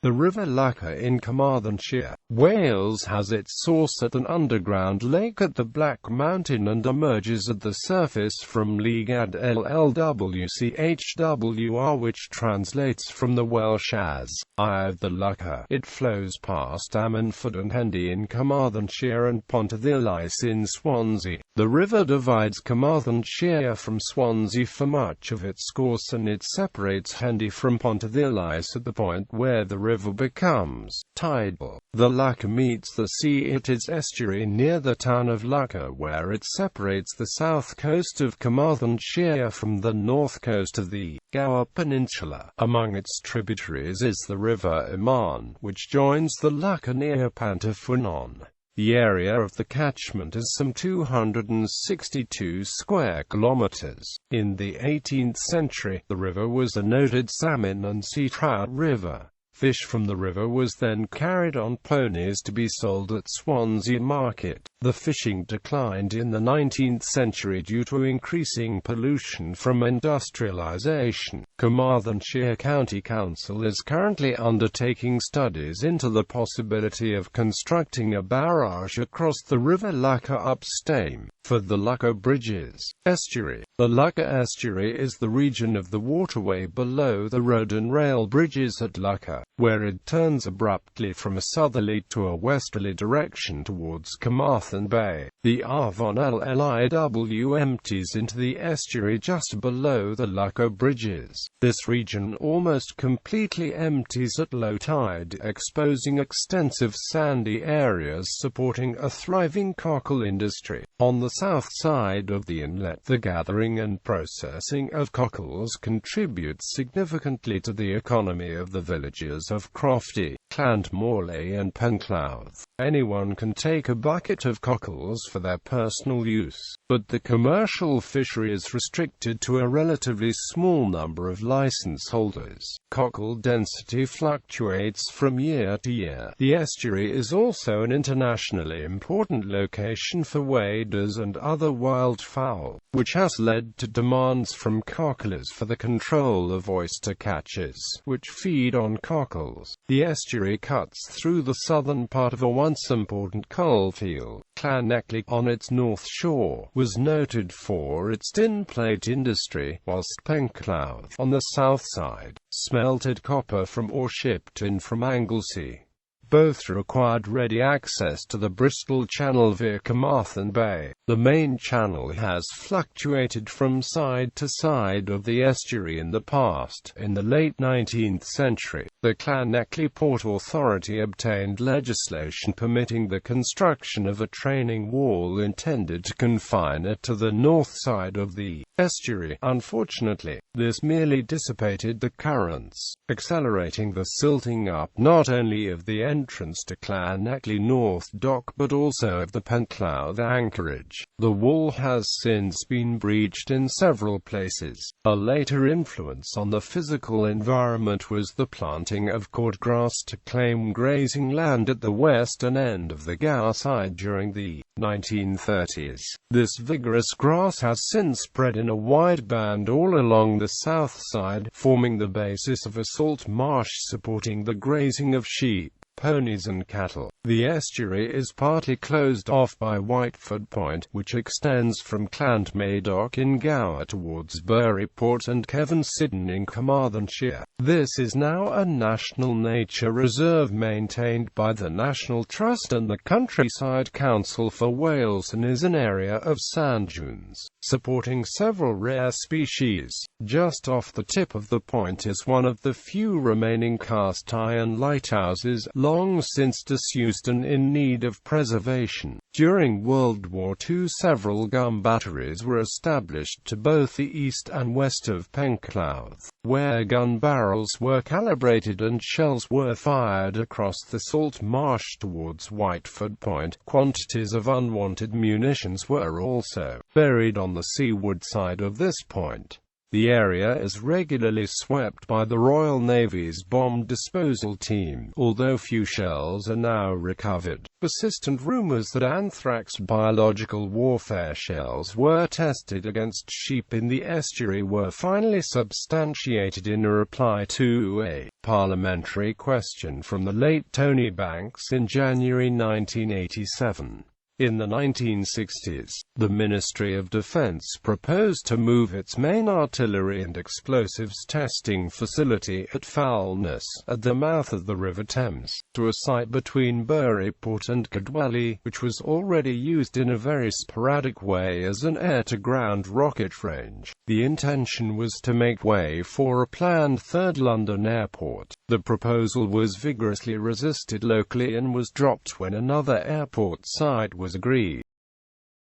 The River Loughor in Carmarthenshire, Wales has its source at an underground lake at the Black Mountain and emerges at the surface from Llygad Llwchwr, which translates from the Welsh as Eye of the Llwchwr. It flows past Ammanford and Hendy in Carmarthenshire and Pontarddulais in Swansea. The river divides Carmarthenshire from Swansea for much of its course, and it separates Hendy from Pontarddulais at the point where the river becomes tidal. The Llwchwr meets the sea at its estuary near the town of Llwchwr, where it separates the south coast of Carmarthenshire from the north coast of the Gower Peninsula. Among its tributaries is the River Llwchwr, which joins the Llwchwr near Pontarddulais. The area of the catchment is some 262 square kilometers. In the 18th century, the river was a noted salmon and sea trout river. Fish from the river was then carried on ponies to be sold at Swansea market. The fishing declined in the 19th century due to increasing pollution from industrialization. Carmarthenshire County Council is currently undertaking studies into the possibility of constructing a barrage across the River Loughor upstream for the Llwchwr Bridges estuary. The Llwchwr estuary is the region of the waterway below the road and rail bridges at Llwchwr, where it turns abruptly from a southerly to a westerly direction towards Carmarthen Bay. The Avon Llygad Llwchwr empties into the estuary just below the Llwchwr Bridges. This region almost completely empties at low tide, exposing extensive sandy areas supporting a thriving cockle industry. On the south side of the inlet, the gathering and processing of cockles contributes significantly to the economy of the villages of Crofty, Llanmorley and Penclawdd. Anyone can take a bucket of cockles for their personal use, but the commercial fishery is restricted to a relatively small number of license holders. Cockle density fluctuates from year to year. The estuary is also an internationally important location for waders and other wildfowl, which has led to demands from cocklers for the control of oyster catchers, which feed on cockles. The estuary cuts through the southern part of a once important coalfield. Llanelli, on its north shore, was noted for its tin plate industry, whilst Penclawdd, on the south side, smelted copper from ore shipped in from Anglesey. Both required ready access to the Bristol Channel via Carmarthen Bay. The main channel has fluctuated from side to side of the estuary in the past. In the late 19th century, the Llanelli Port Authority obtained legislation permitting the construction of a training wall intended to confine it to the north side of the estuary. Unfortunately, this merely dissipated the currents, accelerating the silting up not only of the entrance to Llanelli North Dock but also of the Penclawdd anchorage. The wall has since been breached in several places. A later influence on the physical environment was the planting of cordgrass to claim grazing land at the western end of the Gower side during the 1930s. This vigorous grass has since spread in a wide band all along the south side, forming the basis of a salt marsh supporting the grazing of sheep, ponies and cattle. The estuary is partly closed off by Whiteford Point, which extends from Llanmay Dock in Gower towards Buryport and Cefn Sidon in Carmarthenshire. This is now a national nature reserve maintained by the National Trust and the Countryside Council for Wales, and is an area of sand dunes, supporting several rare species. Just off the tip of the point is one of the few remaining cast iron lighthouses, long since disused and in need of preservation. During World War II, several gun batteries were established to both the east and west of Penclawdd, where gun barrels were calibrated and shells were fired across the salt marsh towards Whiteford Point. Quantities of unwanted munitions were also buried on the seaward side of this point. The area is regularly swept by the Royal Navy's bomb disposal team, although few shells are now recovered. Persistent rumors that anthrax biological warfare shells were tested against sheep in the estuary were finally substantiated in a reply to a parliamentary question from the late Tony Banks in January 1987. In the 1960s, the Ministry of Defence proposed to move its main artillery and explosives testing facility at Foulness, at the mouth of the River Thames, to a site between Buryport and Cadwally, which was already used in a very sporadic way as an air-to-ground rocket range. The intention was to make way for a planned third London airport. The proposal was vigorously resisted locally and was dropped when another airport site was agreed.